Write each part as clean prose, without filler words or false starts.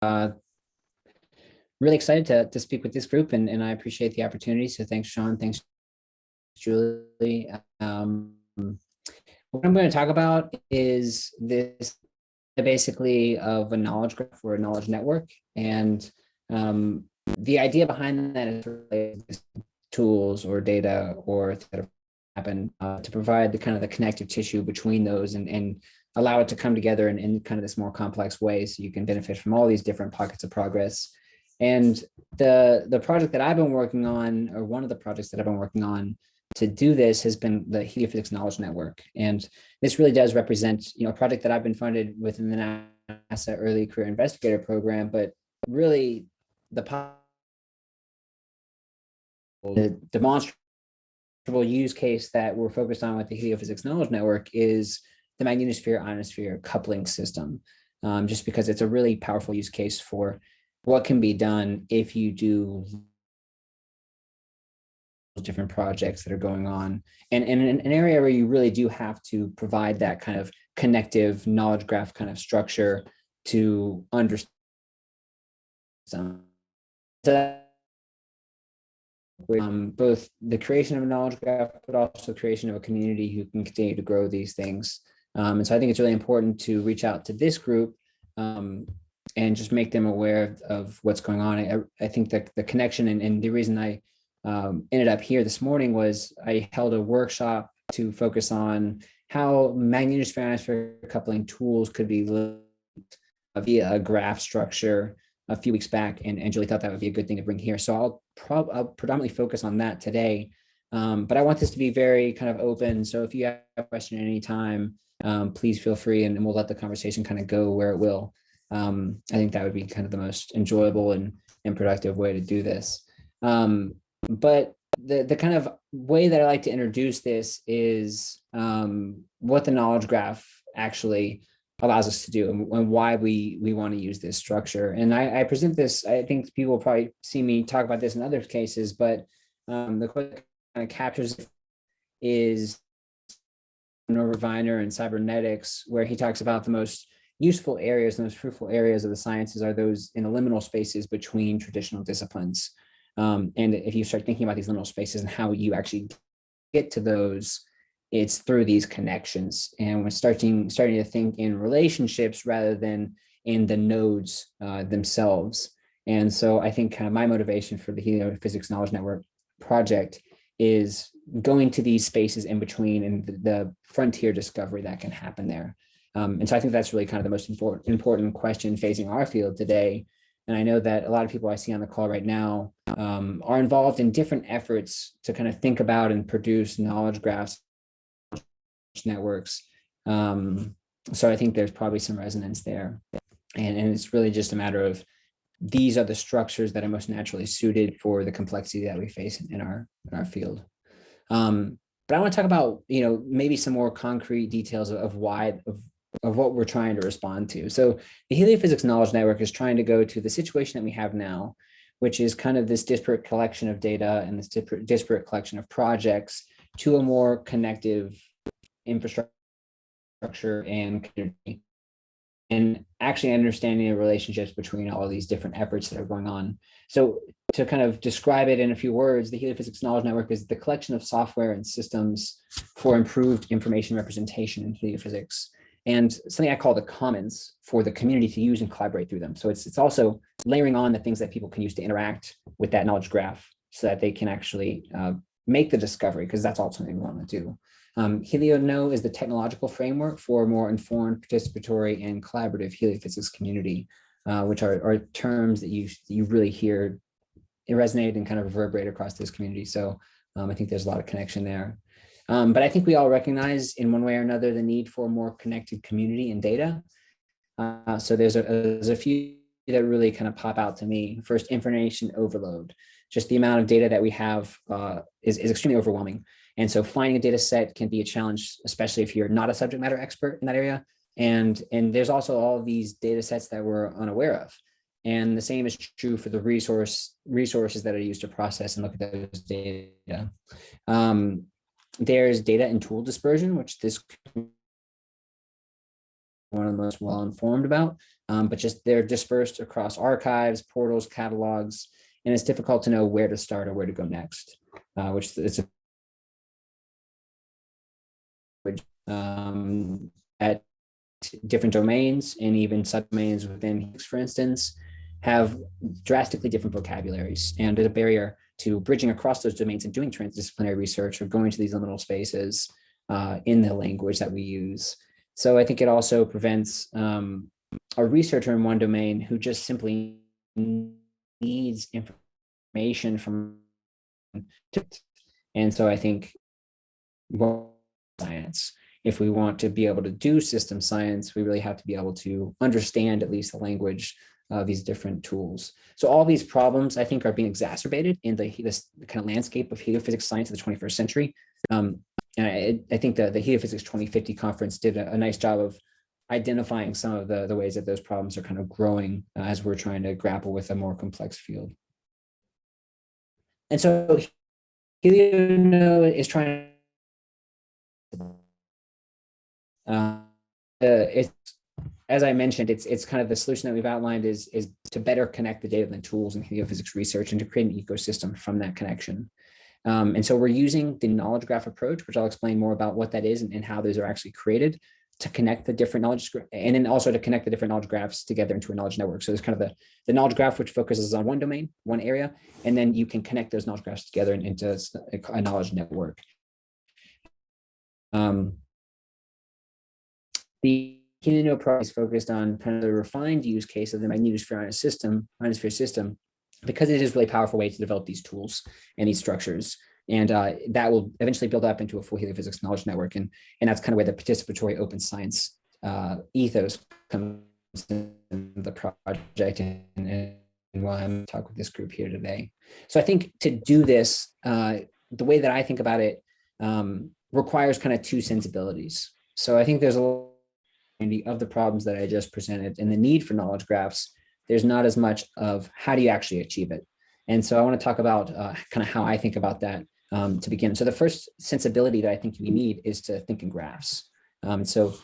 uh, really excited to speak with this group, and I appreciate the opportunity. So thanks, Sean. Thanks, Julie. What I'm going to talk about is this basically of a knowledge graph or a knowledge network. And the idea behind that is really tools or data or that happen to provide the kind of the connective tissue between those and allow it to come together in kind of this more complex way so you can benefit from all these different pockets of progress. And the project that I've been working on, or one of the projects that I've been working on to do this, has been the Heliophysics Knowledge Network. And this really does represent, a project that I've been funded within the NASA Early Career Investigator Program, but really the demonstrable use case that we're focused on with the Heliophysics Knowledge Network is the magnetosphere-ionosphere coupling system, just because it's a really powerful use case for what can be done if you do different projects that are going on, and in an area where you really do have to provide that kind of connective knowledge graph kind of structure to understand. Both the creation of a knowledge graph, but also creation of a community who can continue to grow these things. And so I think it's really important to reach out to this group and just make them aware of what's going on. I think that the connection and the reason I ended up here this morning was I held a workshop to focus on how magnetosphere-ionosphere coupling tools could be linked via a graph structure a few weeks back, and Julie thought that would be a good thing to bring here. So I'll predominantly focus on that today, but I want this to be very kind of open. So if you have a question at any time, please feel free, and we'll let the conversation kind of go where it will. I think that would be kind of the most enjoyable and productive way to do this. But the kind of way that I like to introduce this is what the knowledge graph actually allows us to do, and why we want to use this structure. And I present this, I think people will probably see me talk about this in other cases, but the quick kind of captures is Norbert Wiener and cybernetics, where he talks about the most useful areas, the most fruitful areas of the sciences are those in the liminal spaces between traditional disciplines. And if you start thinking about these liminal spaces and how you actually get to those, it's through these connections. And we're starting to think in relationships rather than in the nodes themselves. And so I think kind of my motivation for the Heliophysics Knowledge Network project is going to these spaces in between and the frontier discovery that can happen there. And so I think that's really kind of the most important question facing our field today. And I know that a lot of people I see on the call right now are involved in different efforts to kind of think about and produce knowledge graphs, networks. So I think there's probably some resonance there. And it's really just a matter of these are the structures that are most naturally suited for the complexity that we face in our field. But I want to talk about, maybe some more concrete details of why, of what we're trying to respond to. So the Heliophysics Knowledge Network is trying to go to the situation that we have now, which is kind of this disparate collection of data and this disparate collection of projects, to a more connective infrastructure and community, and actually understanding the relationships between all of these different efforts that are going on. So to kind of describe it in a few words, the Heliophysics Knowledge Network is the collection of software and systems for improved information representation in heliophysics, and something I call the commons for the community to use and collaborate through them. So it's also layering on the things that people can use to interact with that knowledge graph so that they can actually make the discovery, because that's ultimately what we want to do. HelioKnow is the technological framework for a more informed, participatory, and collaborative heliophysics community, which are terms that you really hear resonate and kind of reverberate across this community. So I think there's a lot of connection there. But I think we all recognize in one way or another the need for a more connected community and data. So there's a few that really kind of pop out to me. First, information overload. Just the amount of data that we have is extremely overwhelming. And so finding a data set can be a challenge, especially if you're not a subject matter expert in that area. And there's also all these data sets that we're unaware of. And the same is true for the resources that are used to process and look at those data. There's data and tool dispersion, which this one of the most well informed about, but just they're dispersed across archives, portals, catalogs, and it's difficult to know where to start or where to go next, which is at different domains and even subdomains within, for instance, have drastically different vocabularies, and there's a barrier to bridging across those domains and doing transdisciplinary research or going to these liminal spaces in the language that we use. So I think it also prevents a researcher in one domain who just simply needs information from, and so I think science, if we want to be able to do system science, we really have to be able to understand at least the language of these different tools. So all these problems, I think, are being exacerbated in this kind of landscape of heliophysics science of the 21st century. And I think the Heliophysics 2050 conference did a nice job of identifying some of the ways that those problems are kind of growing as we're trying to grapple with a more complex field. And so Helio is trying it's, as I mentioned, it's kind of the solution that we've outlined is to better connect the data and tools in heliophysics research and to create an ecosystem from that connection. And so we're using the knowledge graph approach, which I'll explain more about what that is and how those are actually created to connect the different knowledge, and then also to connect the different knowledge graphs together into a knowledge network. So there's kind of the knowledge graph, which focuses on one domain, one area, and then you can connect those knowledge graphs together into a knowledge network. The Helio approach is focused on kind of the refined use case of the magnetosphere system, because it is a really powerful way to develop these tools and these structures. And that will eventually build up into a full heliophysics knowledge network. And that's kind of where the participatory open science ethos comes in the project and why I'm talking with this group here today. So I think to do this, the way that I think about it requires kind of two sensibilities. So I think there's a of the problems that I just presented and the need for knowledge graphs. There's not as much of how do you actually achieve it. And so I want to talk about kind of how I think about that to begin. So the first sensibility that I think we need is to think in graphs. So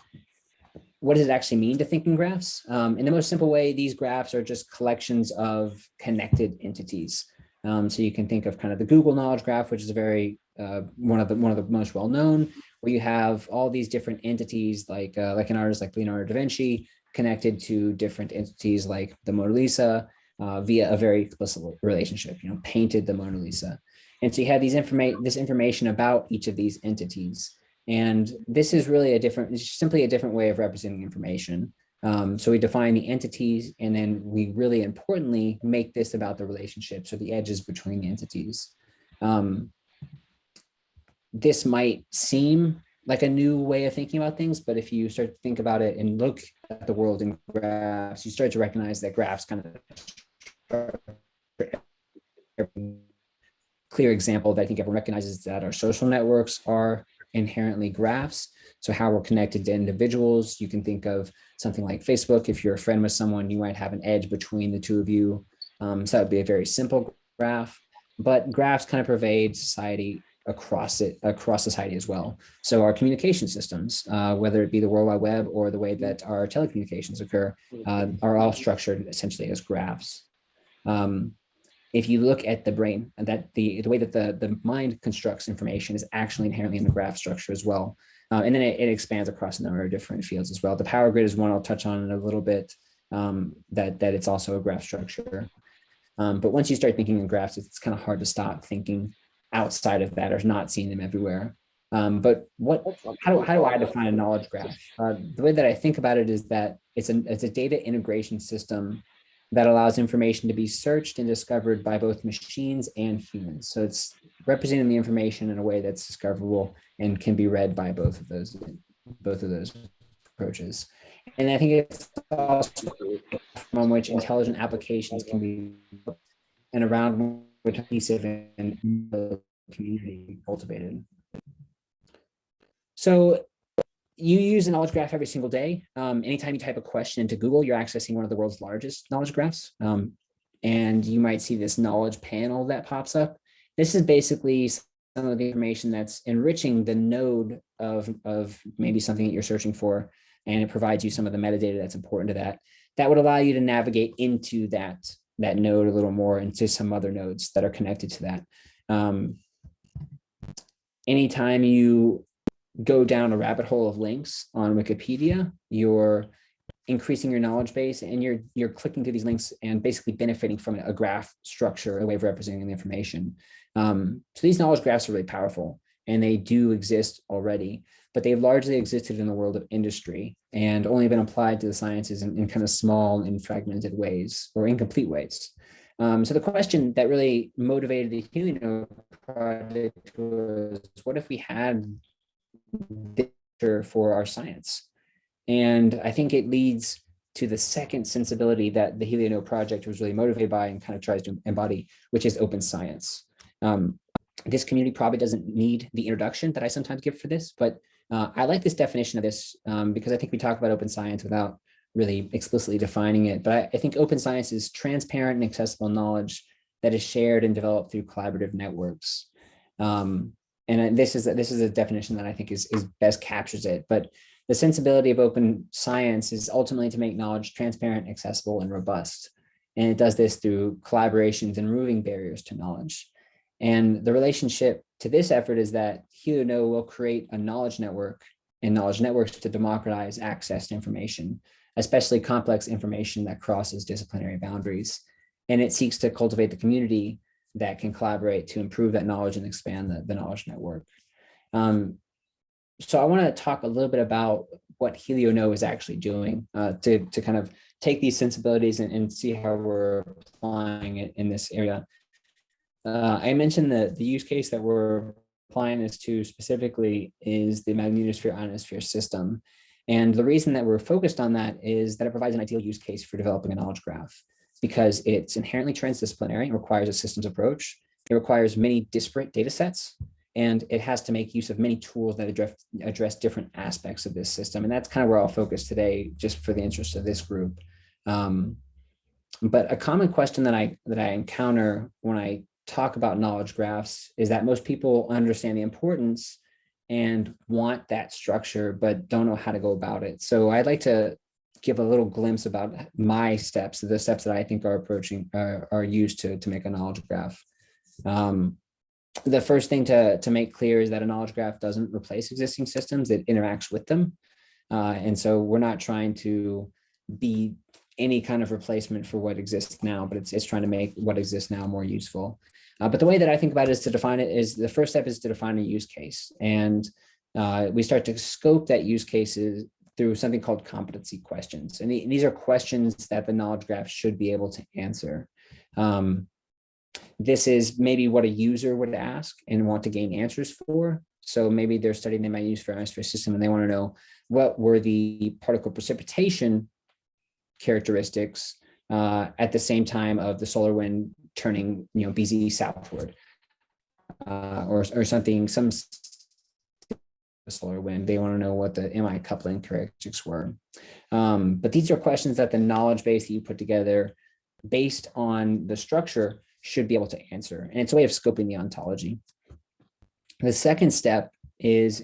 what does it actually mean to think in graphs? In the most simple way, these graphs are just collections of connected entities. So you can think of kind of the Google knowledge graph, which is a very one of the most well-known, where you have all these different entities like an artist like Leonardo da Vinci connected to different entities like the Mona Lisa via a very explicit relationship, painted the Mona Lisa. And so you have this information about each of these entities. And this is really it's simply a different way of representing information. So we define the entities, and then we really importantly make this about the relationships or the edges between the entities. This might seem like a new way of thinking about things, but if you start to think about it and look at the world in graphs, you start to recognize that graphs kind of clear example that I think everyone recognizes that our social networks are inherently graphs. So how we're connected to individuals, you can think of something like Facebook. If you're a friend with someone, you might have an edge between the two of you. So that would be a very simple graph, but graphs kind of pervade society across society as well. So our communication systems, whether it be the World Wide Web or the way that our telecommunications occur, are all structured essentially as graphs. If you look at the brain, that the way that the mind constructs information is actually inherently in the graph structure as well. And then it expands across a number of different fields as well. The power grid is one I'll touch on in a little bit, that it's also a graph structure. But once you start thinking in graphs, it's kind of hard to stop thinking outside of that or not seeing them everywhere. But how do I define a knowledge graph? The way that I think about it is that it's a data integration system that allows information to be searched and discovered by both machines and humans. So it's representing the information in a way that's discoverable and can be read by both of those approaches. And I think it's also from which intelligent applications can be built and around which cohesive and community cultivated. So you use a knowledge graph every single day. Anytime you type a question into Google, you're accessing one of the world's largest knowledge graphs. And you might see this knowledge panel that pops up. This is basically some of the information that's enriching the node of maybe something that you're searching for and it provides you some of the metadata that's important to that. That would allow you to navigate into that node a little more, into some other nodes that are connected to that. Anytime you go down a rabbit hole of links on Wikipedia, you're increasing your knowledge base, and you're clicking through these links and basically benefiting from a graph structure, a way of representing the information. So these knowledge graphs are really powerful, and they do exist already, but they've largely existed in the world of industry and only been applied to the sciences in kind of small and fragmented ways or incomplete ways. So the question that really motivated the Helio project was, what if we had this for our science? And I think it leads to the second sensibility that the Helio project was really motivated by and kind of tries to embody, which is open science. This community probably doesn't need the introduction that I sometimes give for this, but I like this definition of this because I think we talk about open science without really explicitly defining it. But I think open science is transparent and accessible knowledge that is shared and developed through collaborative networks. And this is a definition that I think is best captures it. But the sensibility of open science is ultimately to make knowledge transparent, accessible, and robust. And it does this through collaborations and removing barriers to knowledge. And the relationship to this effort is that Helio will create a knowledge network and knowledge networks to democratize access to information, especially complex information that crosses disciplinary boundaries. And it seeks to cultivate the community that can collaborate to improve that knowledge and expand the knowledge network. So I want to talk a little bit about what Helio is actually doing to kind of take these sensibilities and see how we're applying it in this area. I mentioned that the use case that we're applying this to specifically is the magnetosphere ionosphere system. And the reason that we're focused on that is that it provides an ideal use case for developing a knowledge graph, because it's inherently transdisciplinary, it requires a systems approach, it requires many disparate data sets, and it has to make use of many tools that address different aspects of this system. And that's kind of where I'll focus today, just for the interest of this group. But a common question that I encounter when I talk about knowledge graphs is that most people understand the importance and want that structure, but don't know how to go about it. So I'd like to give a little glimpse about my steps, the steps that I think are used to make a knowledge graph. The first thing to make clear is that a knowledge graph doesn't replace existing systems, it interacts with them. And so we're not trying to be any kind of replacement for what exists now, but it's trying to make what exists now more useful. But the way that I think about it is to define it is the first step is to define a use case. And we start to scope that use cases through something called competency questions. And these are questions that the knowledge graph should be able to answer. This is maybe what a user would ask and want to gain answers for. So maybe they're studying the magnetosphere ionosphere system and they want to know what were the particle precipitation characteristics at the same time of the solar wind turning, BZ southward, or something, some solar wind. They want to know what the MI coupling characteristics were. But these are questions that the knowledge base that you put together based on the structure should be able to answer. And it's a way of scoping the ontology. The second step is,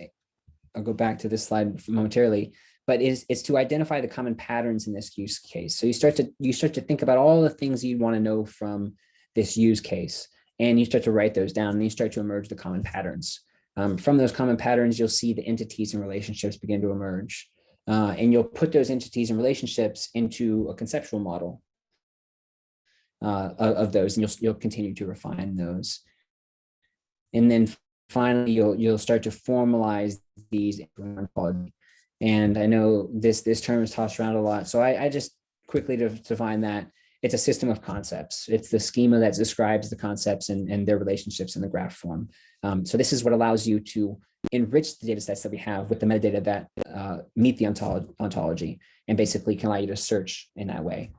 I'll go back to this slide momentarily, but is to identify the common patterns in this use case. So you start to think about all the things you want to know from this use case, and you start to write those down, and you start to emerge the common patterns. From those common patterns, you'll see the entities and relationships begin to emerge. And you'll put those entities and relationships into a conceptual model of those, and you'll continue to refine those. And then finally, you'll start to formalize these into ontology. And I know this term is tossed around a lot, so I just quickly define that it's a system of concepts. It's the schema that describes the concepts and their relationships in the graph form. So this is what allows you to enrich the data sets that we have with the metadata that meet the ontology, and basically can allow you to search in that way.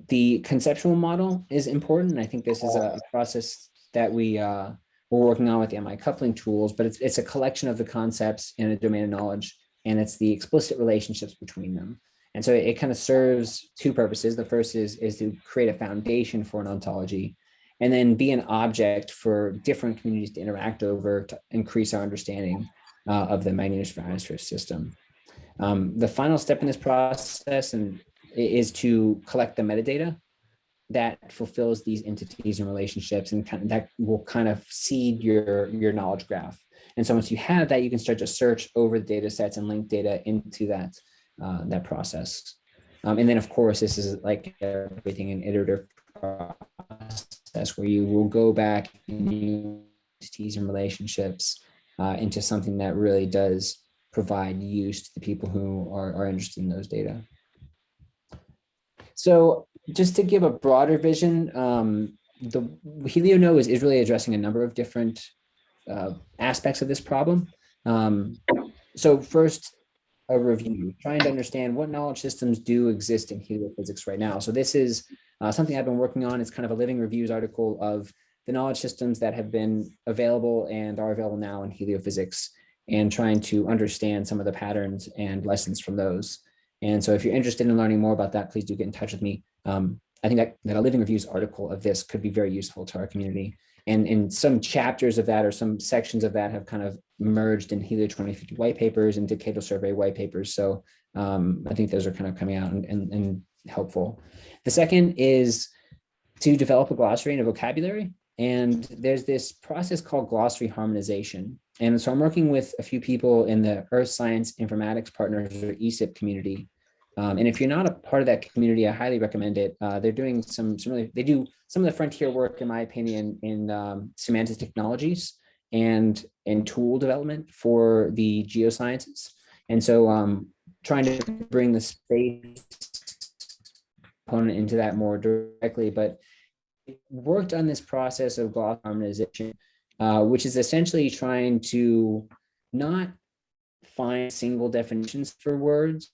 The conceptual model is important. I think this is a process that we're working on with the MI coupling tools, but it's a collection of the concepts in a domain of knowledge, and it's the explicit relationships between them. And so it kind of serves two purposes. The first is to create a foundation for an ontology, and then be an object for different communities to interact over to increase our understanding. of the magnetosphere ionosphere system. The final step in this process is to collect the metadata that fulfills these entities and relationships, and that will kind of seed your knowledge graph. And so once you have that, you can start to search over the data sets and link data into that process. And then, of course, this is like everything, an iterative process where you will go back and entities and relationships into something that really does provide use to the people who are interested in those data. So just to give a broader vision, the HelioNode is really addressing a number of different aspects of this problem. So first, a review, trying to understand what knowledge systems do exist in heliophysics right now. So this is something I've been working on. It's kind of a living reviews article of the knowledge systems that have been available and are available now in heliophysics, and trying to understand some of the patterns and lessons from those. And so if you're interested in learning more about that, please do get in touch with me. I think that a living reviews article of this could be very useful to our community. And some chapters of that or some sections of that have kind of merged in Helio 2050 white papers and Decadal Survey white papers. So I think those are kind of coming out and helpful. The second is to develop a glossary and a vocabulary. And there's this process called glossary harmonization. And so I'm working with a few people in the Earth Science Informatics Partners, or ESIP community. And if you're not a part of that community, I highly recommend it. They're doing they do some of the frontier work, in my opinion, in semantic technologies and in tool development for the geosciences. And so trying to bring the space component into that more directly, but worked on this process of glossary harmonization, which is essentially trying to not find single definitions for words,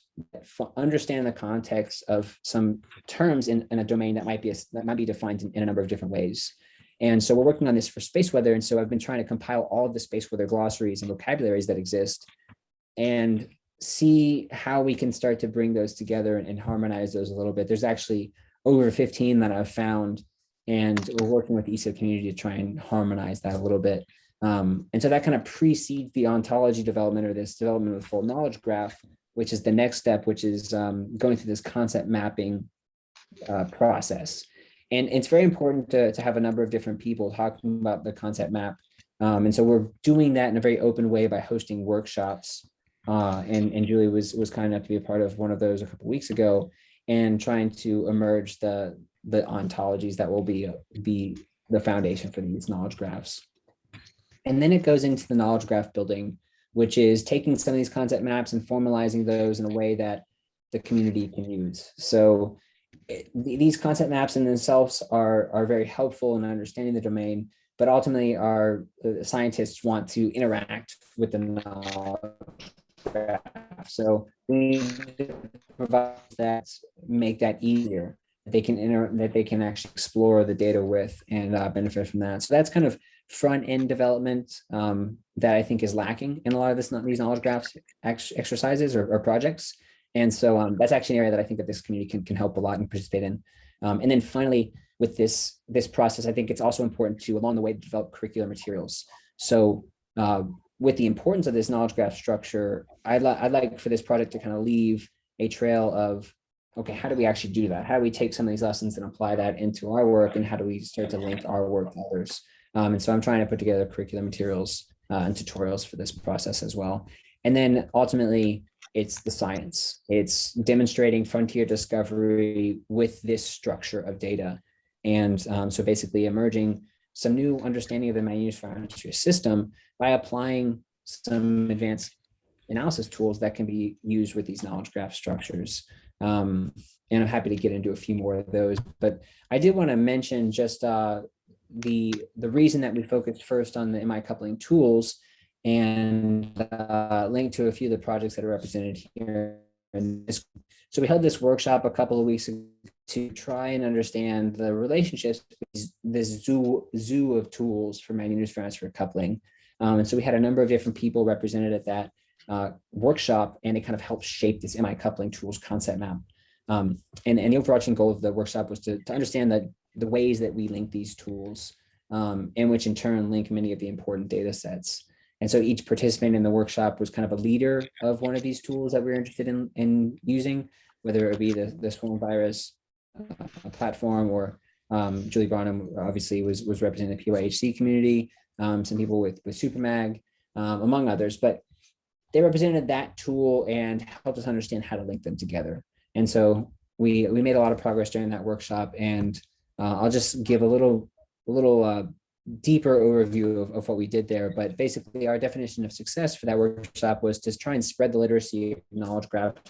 understand the context of some terms in a domain that might be defined in a number of different ways. And so we're working on this for space weather. And so I've been trying to compile all of the space weather glossaries and vocabularies that exist and see how we can start to bring those together and harmonize those a little bit. There's actually over 15 that I've found, and we're working with the ESIP community to try and harmonize that a little bit. And so that kind of precedes the ontology development, or this development of the full knowledge graph, which is the next step, which is going through this concept mapping process. And it's very important to have a number of different people talking about the concept map. And so we're doing that in a very open way by hosting workshops. And Julie was kind enough to be a part of one of those a couple of weeks ago, and trying to emerge the ontologies that will be the foundation for these knowledge graphs. And then it goes into the knowledge graph building, which is taking some of these concept maps and formalizing those in a way that the community can use. So these concept maps in themselves are very helpful in understanding the domain, but ultimately the scientists want to interact with the knowledge graph. So we need to provide that, make that easier, that they can actually explore the data with and benefit from that. So that's kind of front end development that I think is lacking in a lot of these knowledge graphs exercises or projects. And so that's actually an area that I think that this community can help a lot and participate in. And then finally, with this process, I think it's also important to, along the way, develop curricular materials. So with the importance of this knowledge graph structure, I'd like for this project to kind of leave a trail of, okay, how do we actually do that? How do we take some of these lessons and apply that into our work? And how do we start to link our work to others? And so I'm trying to put together curricular materials and tutorials for this process as well. And then ultimately, it's the science. It's demonstrating frontier discovery with this structure of data. And so basically emerging some new understanding of the magnetosphere ionosphere system by applying some advanced analysis tools that can be used with these knowledge graph structures. And I'm happy to get into a few more of those. But I did want to mention just the reason that we focused first on the MI coupling tools and link to a few of the projects that are represented here. So we held this workshop a couple of weeks ago to try and understand the relationships, this zoo of tools for magnetosphere ionosphere coupling. And so we had a number of different people represented at that workshop, and it kind of helped shape this MI coupling tools concept map. And the overarching goal of the workshop was to understand the ways that we link these tools, and which in turn link many of the important data sets. And so each participant in the workshop was kind of a leader of one of these tools that we were interested in using, whether it be the Swarm Virus platform, or Julie Bonham obviously was representing the PyHC community, some people with SuperMag, among others, but they represented that tool and helped us understand how to link them together. And so we made a lot of progress during that workshop, and I'll just give a little deeper overview of what we did there. But basically, our definition of success for that workshop was to try and spread the literacy of knowledge graphs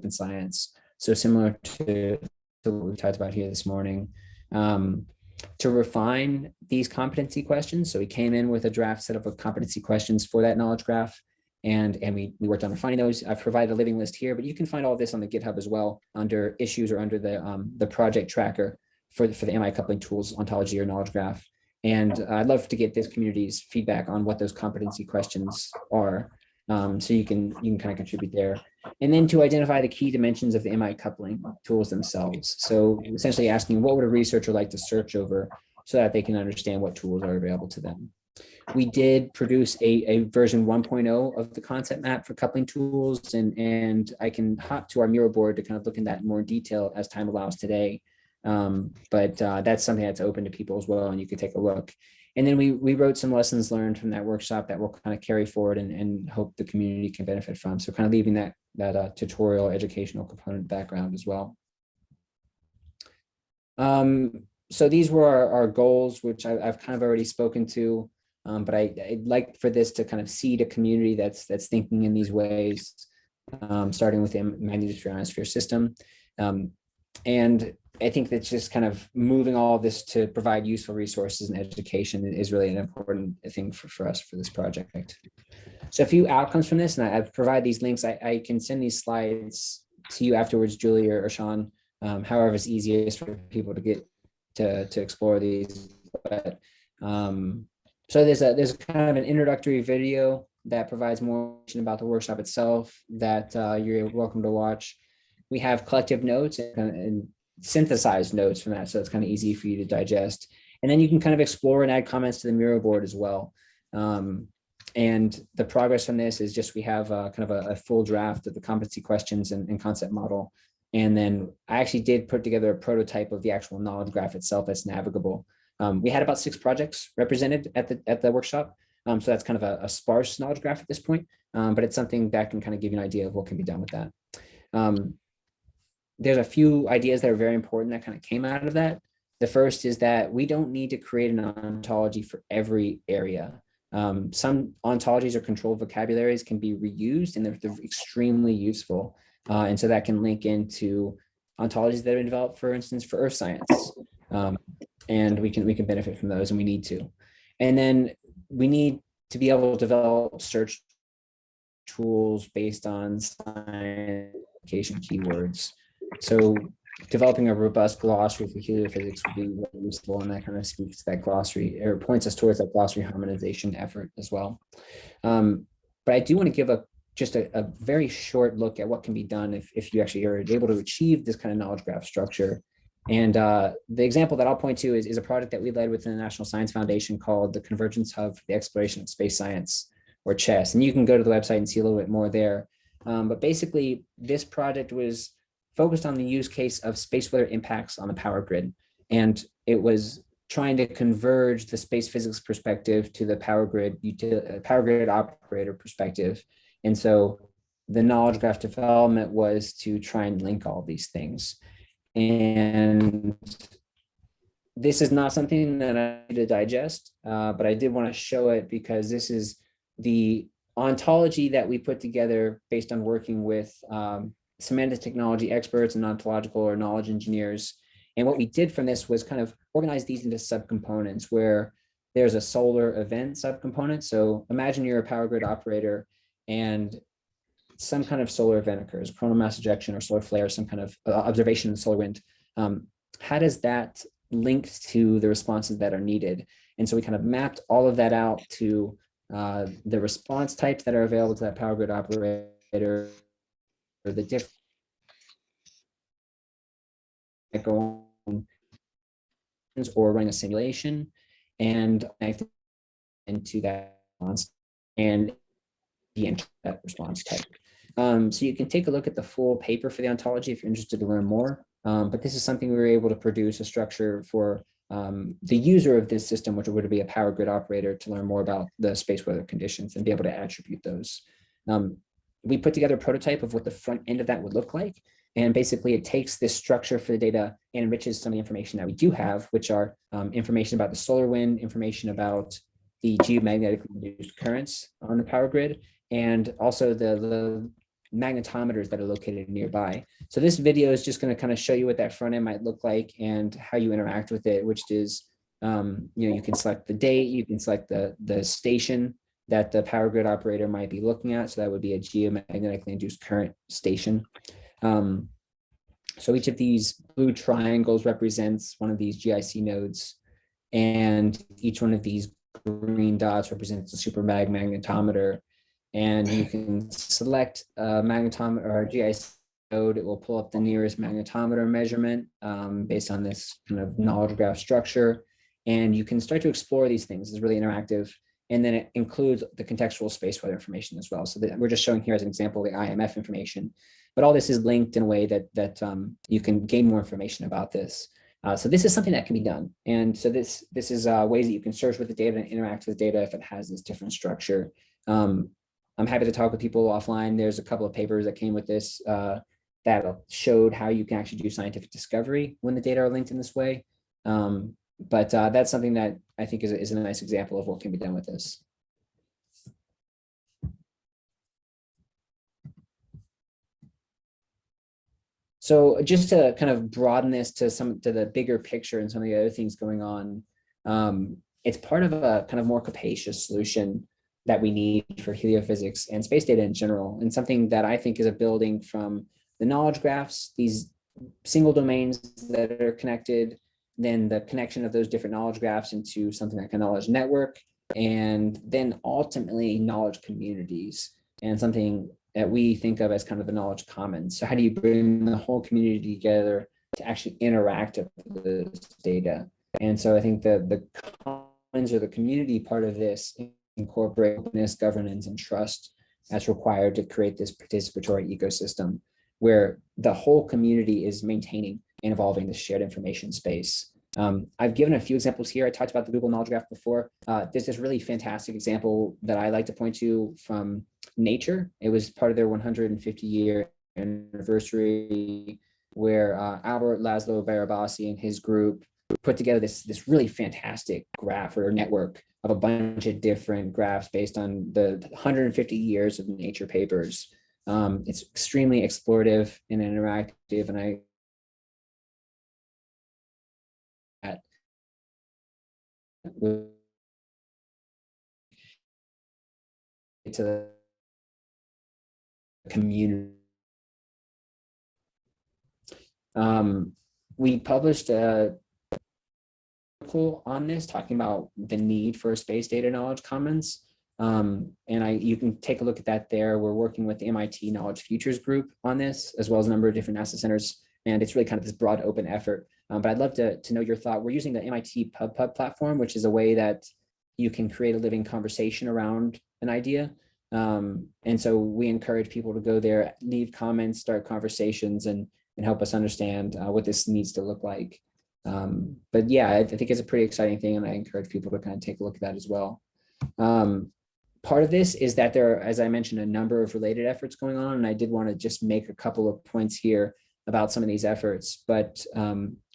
in science. So similar to what we talked about here this morning, to refine these competency questions. So we came in with a draft set of competency questions for that knowledge graph, and we worked on refining those. I've provided a living list here, but you can find all of this on the GitHub as well under issues or under the project tracker for the MI coupling tools ontology or knowledge graph. And I'd love to get this community's feedback on what those competency questions are, so you can kind of contribute there. And then to identify the key dimensions of the MI coupling tools themselves. So essentially asking, what would a researcher like to search over so that they can understand what tools are available to them. We did produce a version 1.0 of the concept map for coupling tools, and I can hop to our Miro board to kind of look in that in more detail as time allows today. But that's something that's open to people as well, and you can take a look. And then we wrote some lessons learned from that workshop that we'll kind of carry forward and hope the community can benefit from. So kind of leaving that tutorial educational component background as well. So these were our goals, which I've kind of already spoken to, but I'd like for this to kind of seed a community that's thinking in these ways, starting with the magnetosphere ionosphere system. And I think that's just kind of moving all of this to provide useful resources and education is really an important thing for us for this project. So a few outcomes from this, and I've provided these links. I can send these slides to you afterwards, Julie or Sean, however it's easiest for people to get to explore these. But so there's kind of an introductory video that provides more information about the workshop itself that you're welcome to watch. We have collective notes and synthesized notes from that, so it's kind of easy for you to digest. And then you can kind of explore and add comments to the Miro board as well. And the progress from this is just we have kind of a full draft of the competency questions and concept model. And then I actually did put together a prototype of the actual knowledge graph itself that's navigable. We had about 6 projects represented at the workshop. So that's kind of a sparse knowledge graph at this point, but it's something that can kind of give you an idea of what can be done with that. There's a few ideas that are very important that kind of came out of that. The first is that we don't need to create an ontology for every area. Some ontologies or controlled vocabularies can be reused, and they're extremely useful. And so that can link into ontologies that have been developed, for instance, for earth science. And we can benefit from those, and we need to. And then we need to be able to develop search tools based on science application keywords. So developing a robust glossary for heliophysics would be really useful, and that kind of speaks to that glossary, or points us towards that glossary harmonization effort as well. But I do want to give just a very short look at what can be done if you actually are able to achieve this kind of knowledge graph structure. And the example that I'll point to is a project that we led within the National Science Foundation called the Convergence Hub for the Exploration of Space Science, or CHESS. And you can go to the website and see a little bit more there. But basically, this project was focused on the use case of space weather impacts on the power grid. And it was trying to converge the space physics perspective to the power grid operator perspective. And so the knowledge graph development was to try and link all these things. And this is not something that I need to digest, but I did want to show it because this is the ontology that we put together based on working with semantic technology experts and ontological or knowledge engineers. And what we did from this was kind of organize these into subcomponents where there's a solar event subcomponent. So imagine you're a power grid operator and some kind of solar event occurs, coronal mass ejection or solar flare, some kind of observation in the solar wind. How does that link to the responses that are needed? And so we kind of mapped all of that out to the response types that are available to that power grid operator, or the different go on, or running a simulation, and into that and the internet response type. So you can take a look at the full paper for the ontology if you're interested to learn more. But this is something we were able to produce a structure for the user of this system, which would be a power grid operator, to learn more about the space weather conditions and be able to attribute those. We put together a prototype of what the front end of that would look like. And basically it takes this structure for the data and enriches some of the information that we do have, which are information about the solar wind, information about the geomagnetically induced currents on the power grid, and also the magnetometers that are located nearby. So this video is just going to kind of show you what that front end might look like and how you interact with it, which is, you can select the date, you can select the station that the power grid operator might be looking at. So that would be a geomagnetically induced current station. So each of these blue triangles represents one of these GIC nodes, and each one of these green dots represents a supermag magnetometer. And you can select a magnetometer or a GIC node. It will pull up the nearest magnetometer measurement based on this kind of knowledge graph structure. And you can start to explore these things. It's really interactive. And then it includes the contextual space weather information as well. So we're just showing here as an example the IMF information, but all this is linked in a way that you can gain more information about this. So this is something that can be done. And so this is ways that you can search with the data and interact with data if it has this different structure. I'm happy to talk with people offline. There's a couple of papers that came with this that showed how you can actually do scientific discovery when the data are linked in this way. But that's something that I think is a nice example of what can be done with this. So just to kind of broaden this to the bigger picture and some of the other things going on, it's part of a kind of more capacious solution that we need for heliophysics and space data in general, and something that I think is a building from the knowledge graphs, these single domains that are connected, then the connection of those different knowledge graphs into something like a knowledge network, and then ultimately knowledge communities, and something that we think of as kind of a knowledge commons. So how do you bring the whole community together to actually interact with this data? And so I think the commons or the community part of this incorporate openness, governance, and trust as required to create this participatory ecosystem where the whole community is maintaining and evolving this shared information space. I've given a few examples here. I talked about the Google Knowledge Graph before. There's this really fantastic example that I like to point to from Nature. It was part of their 150-year anniversary where Albert Laszlo Barabasi and his group put together this really fantastic graph or network of a bunch of different graphs based on the 150 years of Nature papers. It's extremely explorative and interactive, and I to the community. We published a article on this talking about the need for space data knowledge commons. And you can take a look at that there. We're working with the MIT Knowledge Futures group on this, as well as a number of different NASA centers. And it's really kind of this broad open effort. But I'd love to know your thought. We're using the MIT PubPub platform, which is a way that you can create a living conversation around an idea. And so we encourage people to go there, leave comments, start conversations, and help us understand what this needs to look like. But yeah, I think it's a pretty exciting thing, and I encourage people to kind of take a look at that as well. Part of this is that there are, as I mentioned, a number of related efforts going on, and I did want to just make a couple of points here about some of these efforts. But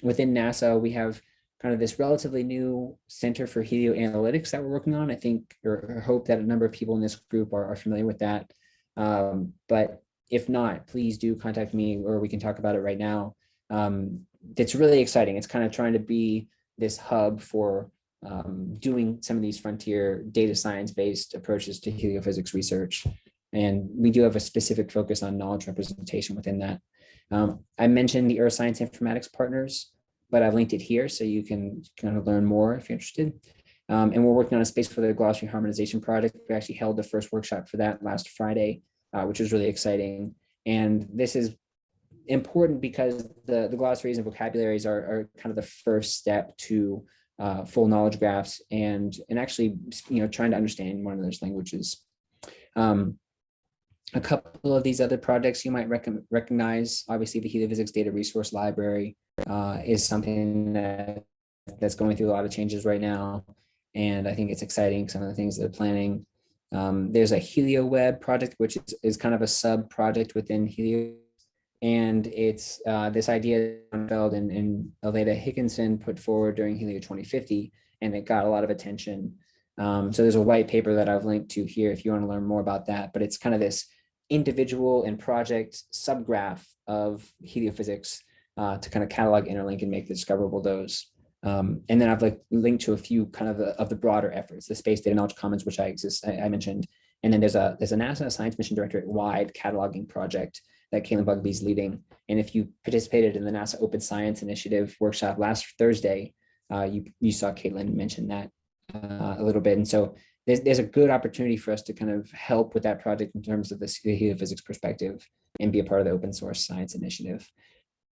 within NASA, we have kind of this relatively new Center for Helioanalytics that we're working on. I think or hope that a number of people in this group are familiar with that. But if not, please do contact me, or we can talk about it right now. It's really exciting. It's kind of trying to be this hub for doing some of these frontier data science-based approaches to heliophysics research. And we do have a specific focus on knowledge representation within that. I mentioned the Earth Science Informatics Partners, but I've linked it here so you can kind of learn more if you're interested. And we're working on a space for the glossary harmonization project. We actually held the first workshop for that last Friday, which was really exciting. And this is important because the glossaries and vocabularies are kind of the first step to full knowledge graphs and actually, trying to understand one of those languages. A couple of these other projects you might recognize. Obviously, the Heliophysics Data Resource Library is something that's going through a lot of changes right now. And I think it's exciting, some of the things they're planning. There's a HelioWeb project, which is kind of a sub project within Helio. And it's this idea Feld and Aleda Hickinson put forward during Helio 2050, and it got a lot of attention. So there's a white paper that I've linked to here if you want to learn more about that, but it's kind of this individual and project subgraph of heliophysics to kind of catalog, interlink, and make the discoverable those. And then I've linked to a few kind of the broader efforts, the Space Data Knowledge Commons, which I mentioned. And then there's a NASA Science Mission Directorate wide cataloging project that Caitlin Bugby is leading. And if you participated in the NASA Open Science Initiative workshop last Thursday, you saw Caitlin mention that a little bit. And so there's a good opportunity for us to kind of help with that project in terms of the heliophysics perspective and be a part of the open source science initiative.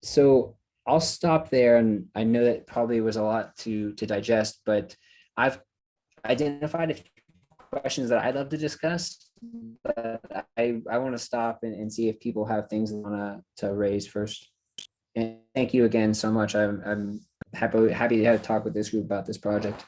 So I'll stop there. And I know that probably was a lot to digest, but I've identified a few questions that I'd love to discuss, but I want to stop and see if people have things they want to raise first. And thank you again so much. I'm happy to have a talk with this group about this project.